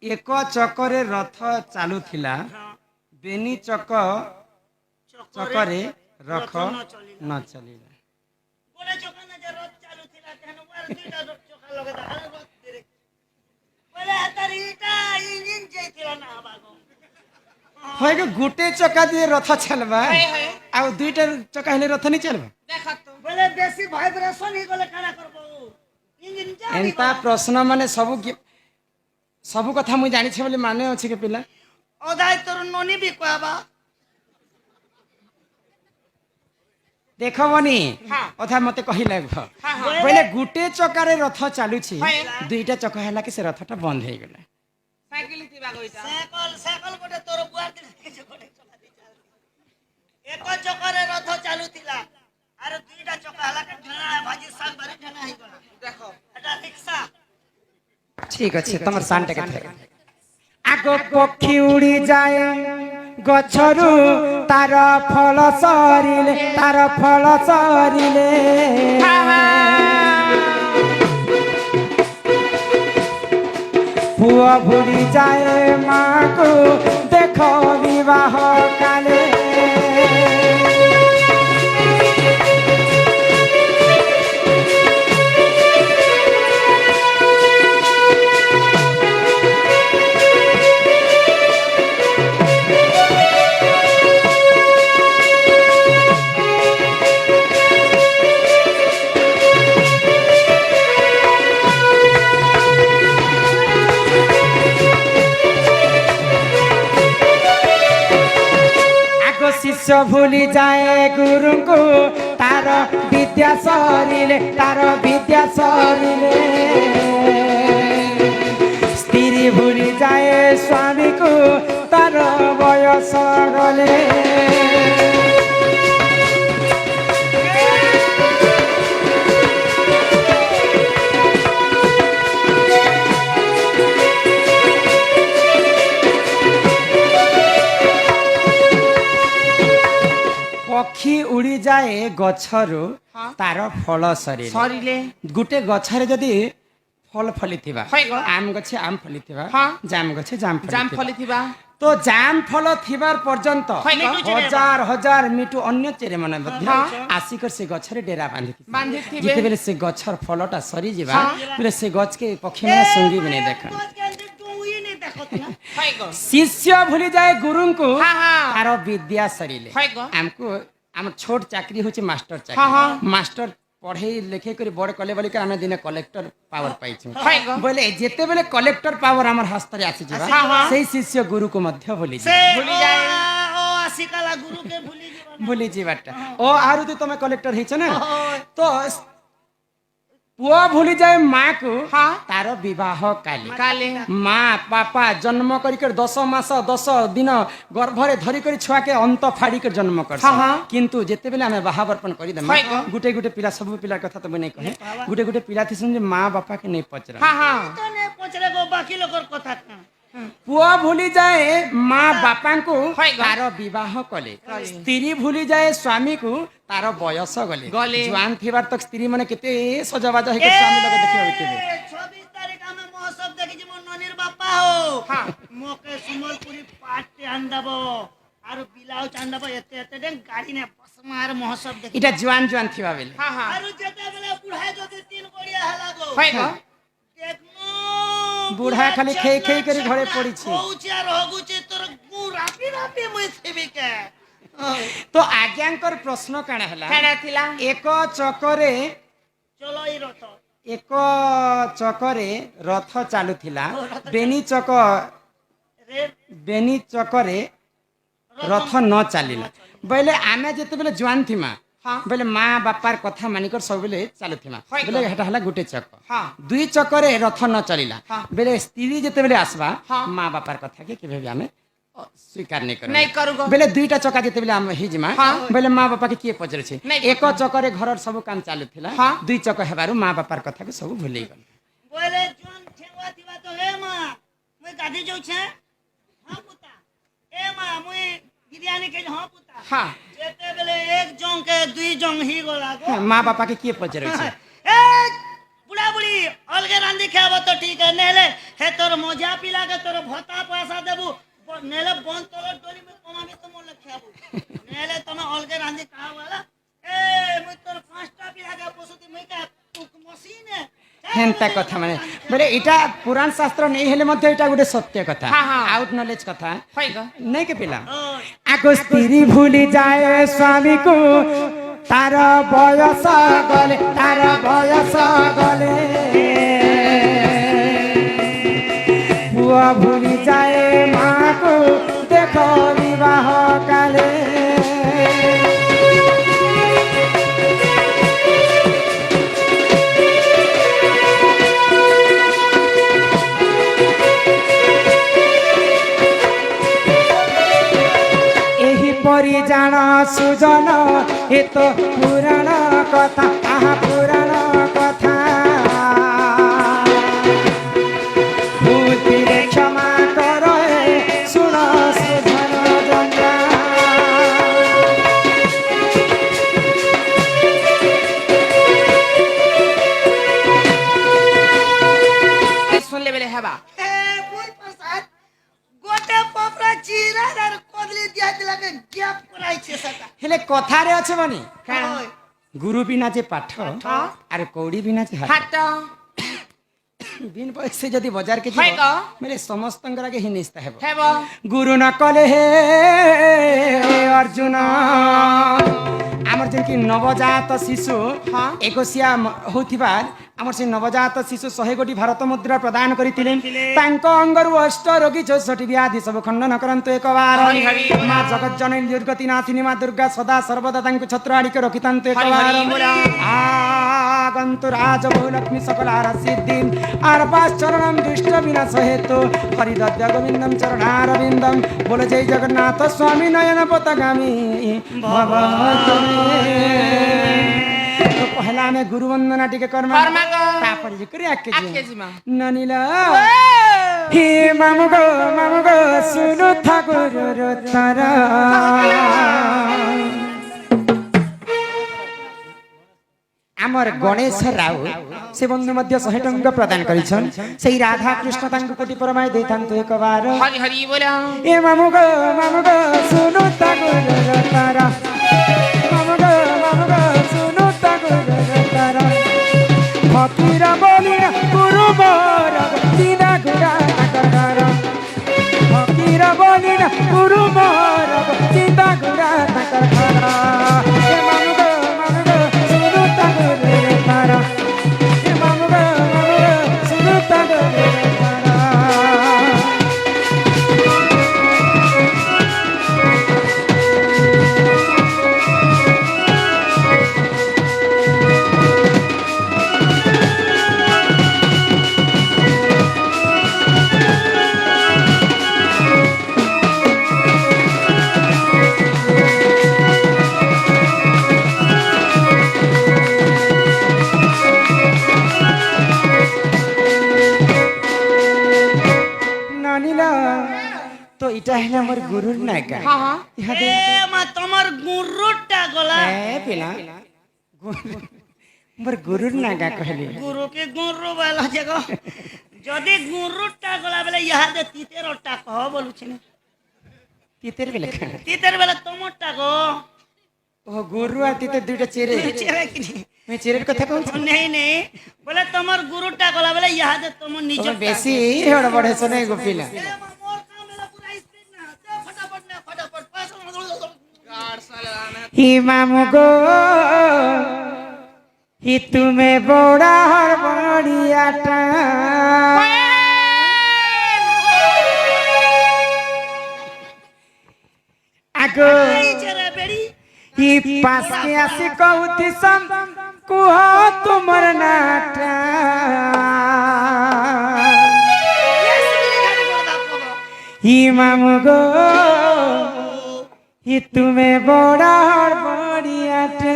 ଏକ ଚକରେ ରଥ ଚାଲୁଥିଲା ବେନି ଚକରେ ରଥ ନ ଚାଲିଲା। ଗୋଡେ ଚକା ନା ଯେ ରଥ ଚାଲୁଥିଲା ତେଣୁ ବାର ଦୁଇଟା ଚକା ଲଗେ ଦାଖଲ ରଥ ଧୀରେ ବୋଲେ ତାର ଇଟା ଇଞ୍ଜିନ ଯାଇଥିଲା ନା ବାଗो হয় গোটে চকা দিয়ে রথ চালবা আর দুইটা চকা হলে রথ নি চালবা देखा तो बोले बेसी वाइब्रेशन ही गले काना करबो इंजन जानी एंता प्रश्न माने सब कथा मुई जानि छे बोली माने अछि के पिला ओदाय तोर नोनी भी कहबा देखो बनी अथा मते कहिला बोले गुटे चकारे रथ चालुछि दुईटा चका हला कि से रथटा बंद हे गेला साइकिल तिबा गइता साइकिल गोटे तोर बुआर दिले गोटे चका दी चाल एको चकारे रथ चालुतिला अरे दुईटा चका हला के ढेना भाजी साग बारी ढेना ही गला देखो एटा रिक्शा ठीक अछि तमर शांत के आगो पक्षी उड़ी जाए गछरु तार फल सरिले पुआ भूली जाए माँ को देखो विवाह काले शिष्य भूली जाए गुरु को तार विद्या सरिले स्त्री भूली जाए स्वामी को तार बयस गले पक्षी उड़ी जाए गछरु तार फल सरिले गुटे गछरे जदी फल फलिथिबा आम गछे आम फलिथिबा जाम गछे जाम फलिथिबा तो जाम फल थिबार पर्यंत हजार हजार मिटु अन्य चेरे मन आसिकर से गछरे डेरा बांधी जिते बेले से गछर फलटा सरी जिबा बेले से गछ के पक्षी में संगी बने देखन शिष्य भूली जाए गुरु को तार विद्या सरिले हमको हम छोट चाकरी होचे मास्टर चाकरी मास्टर पढ़े लिखे कर बड़ कले बोली के हमें दिने कलेक्टर पावर पाइछु बोले जेते बेले कलेक्टर पावर हमर हस्त रे आसी जिबा सेही शिष्य गुरु को मध्य भूली जाए ओ आसिकाला गुरु के भूली जिबाटा ओ आरु तो तमे कलेक्टर हिच ना तो पुआ भूली जाए माँ को तार विवाह काले माँ पापा जन्म कर 10 मास 10 दिन गर्भरे धरी कर छुआ के अंत फाड़ी कर जन्म कर किंतु जेते बेले हमें बाहावर्पण करी दे गुटे गुटे पिला सब पिला कथा तो बने कहे गुटे गुटे पिला थिसन जे माँ बापा के नहीं पचरा तो नहीं पचरे गो बाकी लोकर कथा पुआ भूली जाए माँ बापा को तार विवाह कले स्त्री भूली जाए स्वामी को तार बयस गले जवान थिबार तक स्त्री माने केते सजबाज हे के स्वामी लगे देखियो होइते 26 तारीख में महोत्सव देखि जे मोर ननीर बापा हो मोके सुमलपुरी पाटे आंदाबो आरो बिलाउ चांदाबो एते एते देन गाड़ी ने बस मार महोत्सव देखि इटा जवान थिबा बेले आरो जेते बेले बुढ़ा जदी 3 गोड़िया हला गो देखनो बुढ़ा खाली खे खे करी घरे पड़ी छी पहुंचा रहगुचे तोर गु रापी रापी मुई थेबी के तो आज्ञांकर प्रश्न काना हला एक चकरे रथ चालुथिला बेनी चकरे रथ न चलिला बोले आमे जेते बेले जवान थिमा बोले माँ बापार कथा मानिकर सब बेले चालुथिमा बोले हेटा हला गुटे चक दुई चकरे रथ न चलिला बोले स्त्री जेते बेले आसबा माँ बापार कथा के केबे आमे स्वीकार नहीं करू बेले दुईटा चका जेते बेले हम हिजिमा बेले माँ बापा के किए पचरे छे एक चकरे घर सब काम चालू थिला दुई चक हेबारु माँ बापार कथा के सब भूली गल बोले जोन ठेवा थिबा तो हे माँ मुई गाधी जाउ छे हां पुता ए माँ मुई बिरयानी के हां पुता जेते बेले एक जोंग के दुई जोंग ही गोला गो माँ बापा के किए पचरे छे ए बुढ़ा बुढ़ी अलगे रांधी खाब तो ठीक है नेले हे तोर मजा पिला के तोर भत्ता पैसा देबू नेले बन तोर डोली में कमाबी तो मोल खाबू नेले तमे अलगे रांधी खाव वाला ए मुई तोर पांचटा पिला के पसुती मुई का मशीन है हेन्ता कथा माने बोले इटा पुराण शास्त्र नहीं हेले मध्य इटा गोटे सत्य कथा आउट नॉलेज कथा नहीं के पिला आको स्त्री भूली जाए स्वामी को तार बयस गले पुआ भूली जाए माँ को देखो विवाह काले परिजान सुजन ए तो पुराण कथा आहा पुराण कथा भूति रे क्षमा कर सुन सुधन जंगा सुनले बेले हेबा हेले कथा रे अच्छे बनी गुरु बिना जे पाठ आरे कौड़ी बिना जे हाट बिन पैसे जदि बाजार के मेरे समस्त के ही निस्ता हेबो गुरु न कले हे अर्जुन आमर जन की नवजात शिशु एकोसिया होथिबार आमर से नवजात शिशु 100 कोटी भारत मुद्रा प्रदान करितिले तांको अंगरु अष्ट रोगी 64 व्याधि सब खंडन करंतु एक बार मां जगत जननी दुर्गति नाथिनी मां दुर्गा सदा सर्वदा तांको छत्र आड़ी के रखितांतु एक बार आगंतु राज बहुलक्ष्मी सकल आर सिद्धि आर पास चरणम दुष्ट विनाश हेतु हरिदत्त गोविंदम चरणारविंदम बोले जय जगन्नाथ स्वामी नयन पतगामी भव तो पहला में गुरु वंदना टिके कर्मा तापर जी करे आके जी ननीला हे मामुगो सुनु था गुरु रतारा आमर गणेश राव से बंधु मध्य 100 टंका प्रदान करिछन सेही राधा कृष्ण तांको कोटि परमाय देथांतो एक बार हरि हरि बोला ए मामुगो सुनु था गुरु रतारा मामुगो सुनु था गुरु रतारा फकीरा बोलिना गुरु मोर सीधा गुरा कर फकीरा बोलिना गुरु मोर सीधा गुरा कर ए मामुगो सुनु था गुरु रतारा ए मामुगो सुनु था गुरु रतारा तो इटा है हमर गुरु नागा हां ए मा तमर गुरुटा गला ए पिला हमर गुरु नागा कहली गुरु के गुरु वाला जगह जदी गुरुटा गला बेले यहा दे तीतेरटा कह बोलु छिने तीतेर बेले तमटा गो ओ गुरु आ तीतेर दुइटा चेरे किनी मैं चेरेर कथा कहू नहीं बोले तमर गुरुटा गला बेले यहा दे तम निज बेसी हड़ बड़े सने गोपिला ही मामुगो ही तुम्हें बड़ा हर बड़ियाटा आगो ही पास के आसी कहूती सम कुह तुमर नाटा ही मामुगो ही तुम्हें बड़ा और बड़ियाटा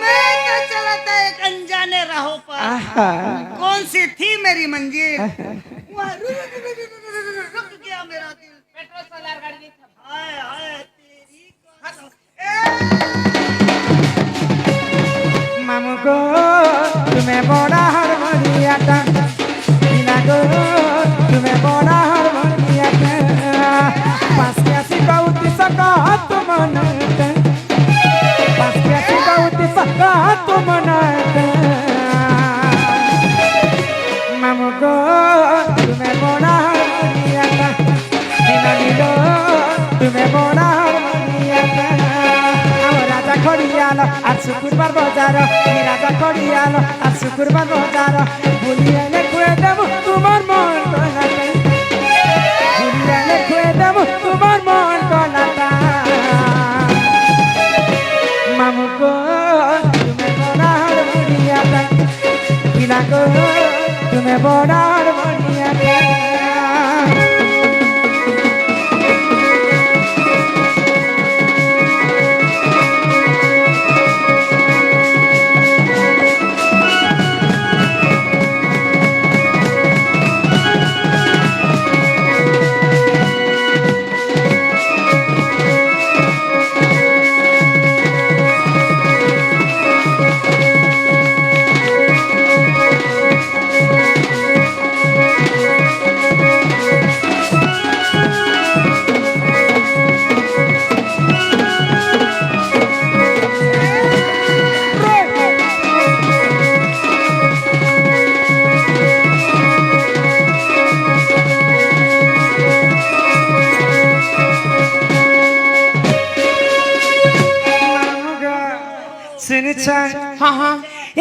मैं तो चलाता एक अनजाने राहों पर कौन सी थी मेरी मंजिल रुक गया मेरा दिल पेट्रोल सोलर गाड़ी नहीं था हाय तेरी मामुगो तुम्हें बड़ा তুমি বড় হারমোনিয়াটা বিনা নীল তুমি বড় হারমোনিয়াটা আমার রাজা খড়িয়াল আর শুকুরবার বাজার রাজা খড়িয়াল আর শুকুরবার বাজার ভুলিয়ে খুঁয়ে দেব তোমার মন গলাটা ভুলিয়ে খুঁয়ে দেব তোমার মন গলাটা মামু গো তুমি বড় হারমোনিয়াটা বিনা গো তুমি বড় হারমোনিয়াটা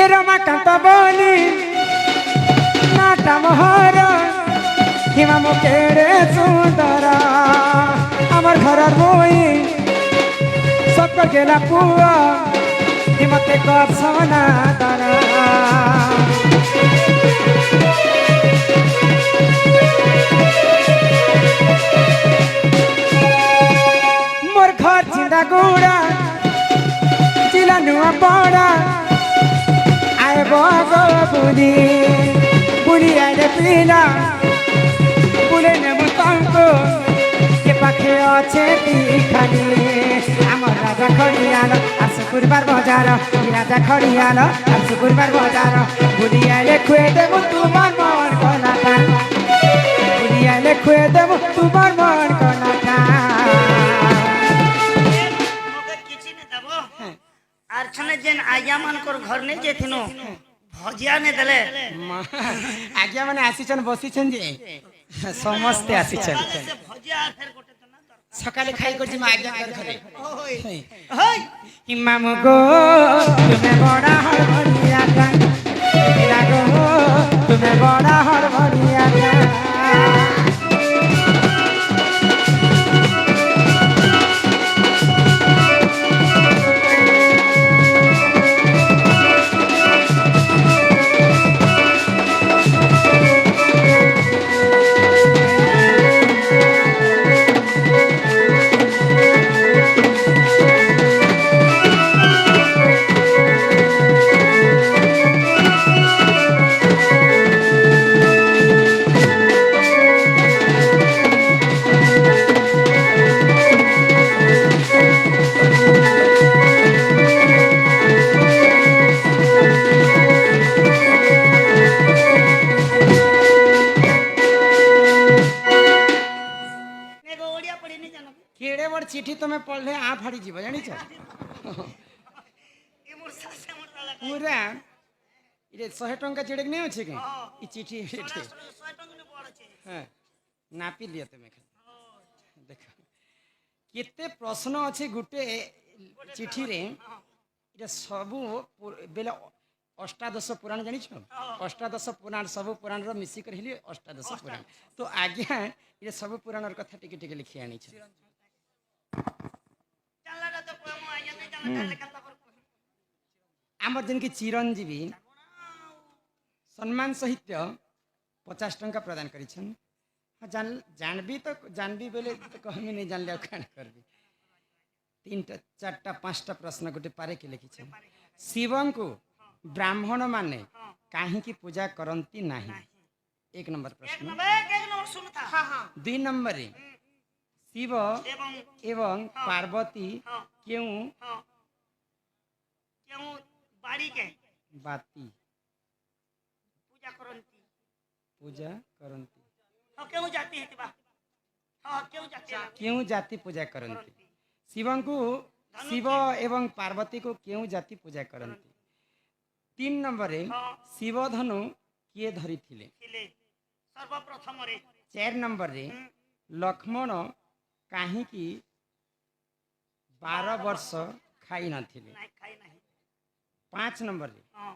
এ রমাকান্ত বলি নাটা মোহর হিমা মুখেরে সুন্দর আমার ঘরের বই সব গেলা পুয়া হিমতে কসনা তারা মোর ঘর চিন্তা গোড়া চিলা নুয়া পড়া আয় বগো বুলি বুলি আইলে পিলা বুলে নেব তঙ্ক কে পাখে আছে খালি আমার রাজা খড়িয়াল আর শুকুরবার বাজার রাজা খড়িয়াল আর শুকুরবার বাজার বুলি আইলে খুঁয়ে দেব তোমার মন গলাটা বুলি আইলে খুঁয়ে দেব তোমার মন গলাটা আর ছনে যেন আজ্ঞা মানকর ঘর নেই যেথিন ভজিয়া নে দেলে আজ্ঞা মানে আসিছেন বসিছেন যে সমস্তে আসিছেন সে ভজিয়া আর ফের গোটে তো না দরকার সকালে খাই করছি মা আজ্ঞা ঘরে ওই হই ইমাম গো তুমি বড় হারমোনিয়াটা বিনা গো তুমি বড় হারমোনিয়াটা নেগো ওড়িয়া পড়ি নি জানো কেড়ে বড় চিঠি তুমি পড়লে আ ফাড়ি যাব জানিছ এ মোর শাসে মোর তালা পুরা এটা 100 টঙ্কা চিড়ে নেই আছে কি এই চিঠি এটি 100 টাকা নে পড়ছে হ্যাঁ নাপি লিয়া তুমি খালি দেখ কেতে প্রশ্ন আছে গুটে চিঠিরে এটা সবু বেলে অষ্টাদশ পুরাণ জানিছ অষ্টাদশ পুরাণ সবু পুরাণর মিশি করে হেলি অষ্টাদশ পুরাণ তো আজ্ঞা এটা সবু পুরাণর কথা টিকে টিকে লিখি আনিছ জানলাটা তো কম আইয়া নাই জানলাটা লেখা তারপর আমার যেনকি চিরঞ্জীবী সম্মান সহিত 50 টঙ্কা প্রদান করেছেন জানবি তো জানবি বলে তো কহমি নেই জানলে আর কাণ করবি 3টা 4টা 5টা প্রশ্ন গোটে পারে কি লিখিছেন শিবଙ୍କୁ ব্রাহ্মণ মানে কাহিকি পূজা করନ୍ତି ନାହିଁ 1 নম্বর প্রশ্ন এক নম্বর শুনতা হ্যাঁ হ্যাঁ 2 নম্বরে শিব এবং এবং পার্বতী কেউ কেউ বাড়িকে বাতি পূজা করନ୍ତି পূজা করନ୍ତି কেউ জাতি হেতিবা হ্যাঁ কেউ জাতি কেউ জাতি পূজা করନ୍ତି শিবଙ୍କୁ শিব এবং পার্বতীକୁ কেউ জাতি পূজা করନ୍ତି 3 নম্বরে শিব ধনু কিଏ ଧରିଥିଲେ ଥିଲେ ସର୍ବପ୍ରଥମରେ 4 ନମ୍ବରରେ ଲକ୍ଷ୍ମଣ କାହିଁକି 12 ବର୍ଷ ଖାଇ ନଥିଲେ। ନାଇଁ ଖାଇ ନାହିଁ 5 ନମ୍ବରରେ ହଁ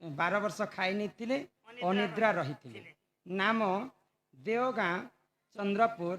12 ବର୍ଷ ଖାଇ ନଥିଲେ, ଅନିଦ୍ରା ରହିଥିଲେ। ନାମ ଦେଓଗାଁ, ଚନ୍ଦ୍ରପୁର,